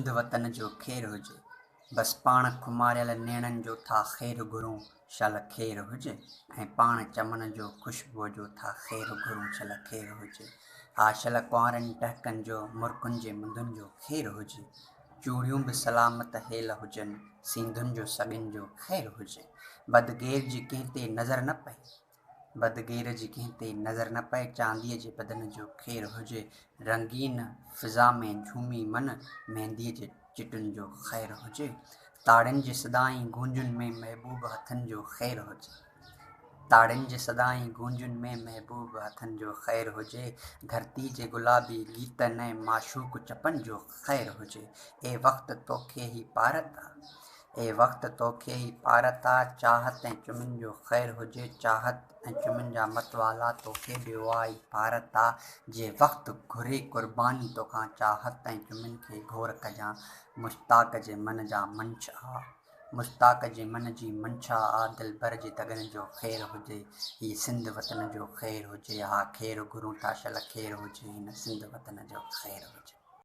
सिंध वतन जो खैर हुजे। बस पाण खुमारियल नेणनि जो था ख़ैर घुरूं, शल खैर हुजे। ऐं पाण चमन जो ख़ुशबूअ जो था ख़ैर घुरूं, शल खैर हुजे। हा शल कुंवारनि टहकनि जो, मुर्कुनि जे मुंदुनि जो खैर हुजे। चूड़ियूं बि सलामत हेल हुजनि, सींधुनि जो सॻियुनि जो खैर हुजे। बदगैर जी कंहिं ते नज़र न पए, बदगैर जी कंहिं ते नज़र न पए, चांदीअ जे बदन जो खैर हुजे। रंगीन फिज़ा में झूमी मन, मेहंदीअ जे चिटुनि जो खैर हुजे। ताड़ियुनि जे सदाई गूंजुनि में महबूब हथनि जो खैर हुजे। ताड़ियुनि जे सदाई गूंजुनि में महबूब हथनि जो खैर हुजे। धरती जे गुलाबी गीतनि ऐं माशूक चपनि जो खैर हुजे। ए वक़्त तोखे ई पारता, ए वक़्त तोखे ई पारता, चाहत ऐं चुमिन जो खैर हुजे। चाहत ऐं चुमिन जा मतवाला तोखे ॾियो आई पारता। जे वक़्त घुरे क़ुर्बानी तोखां, चाहत ऐं चुमिन खे घोर कजां। मुश्ताक जे मन जा मंश आ, मुश्ताक जे मन जी मंशा आ, दिलबर जे दगन जो खैर हुजे। ही सिंध वतन जो खैर हुजे। हा खैर घुरूं था, शल खैर हुजे। हिन सिंध वतन जो खैर हुजे।